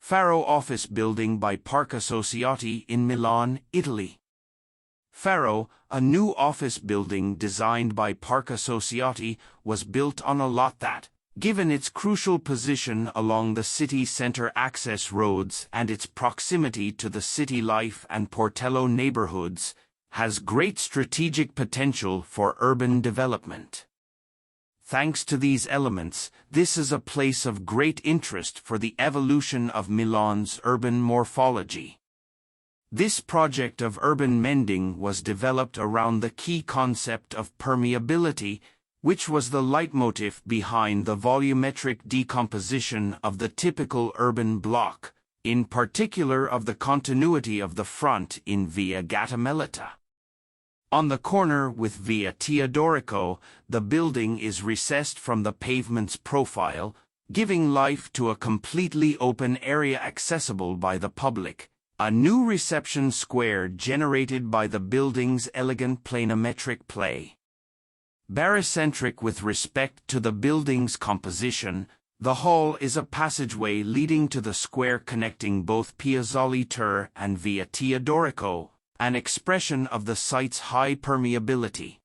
Pharo office building by Park Associati in Milan, Italy. Pharo, a new office building designed by Park Associati, was built on a lot that, given its crucial position along the city center access roads and its proximity to the Citylife and Portello neighborhoods, has great strategic potential for urban development. Thanks to these elements, this is a place of great interest for the evolution of Milan's urban morphology. This project of urban mending was developed around the key concept of permeability, which was the leitmotif behind the volumetric decomposition of the typical urban block, in particular of the continuity of the front in Via Gattamelata. On the corner with Via Teodorico, the building is recessed from the pavement's profile, giving life to a completely open area accessible by the public, a new reception square generated by the building's elegant planimetric play. Barycentric with respect to the building's composition, the hall is a passageway leading to the square connecting both Piazzale Tur and Via Teodorico, an expression of the site's high permeability.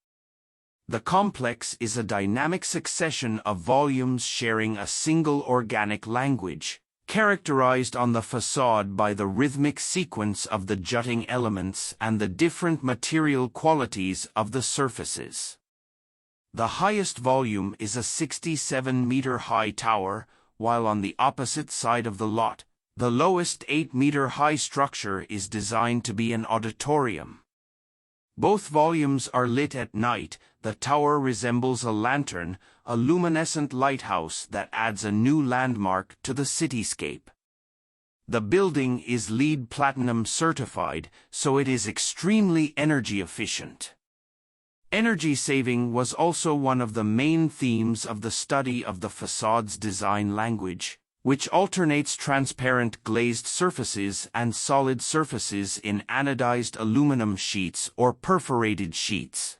The complex is a dynamic succession of volumes sharing a single organic language, characterized on the facade by the rhythmic sequence of the jutting elements and the different material qualities of the surfaces. The highest volume is a 67-meter-high tower, while on the opposite side of the lot, the lowest 8-meter-high structure is designed to be an auditorium. Both volumes are lit at night. The tower resembles a lantern, a luminescent lighthouse that adds a new landmark to the cityscape. The building is LEED Platinum certified, so it is extremely energy efficient. Energy saving was also one of the main themes of the study of the facade's design language, which alternates transparent glazed surfaces and solid surfaces in anodized aluminum sheets or perforated sheets.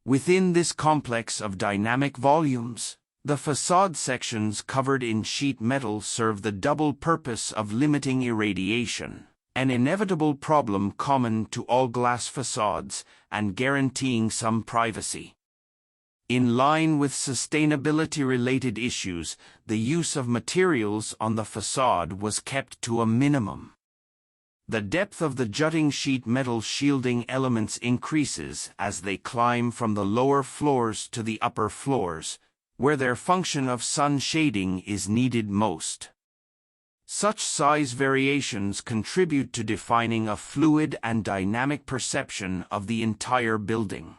Within this complex of dynamic volumes, the facade sections covered in sheet metal serve the double purpose of limiting irradiation, an inevitable problem common to all glass facades, and guaranteeing some privacy. In line with sustainability-related issues, the use of materials on the facade was kept to a minimum. The depth of the jutting sheet metal shielding elements increases as they climb from the lower floors to the upper floors, where their function of sun shading is needed most. Such size variations contribute to defining a fluid and dynamic perception of the entire building.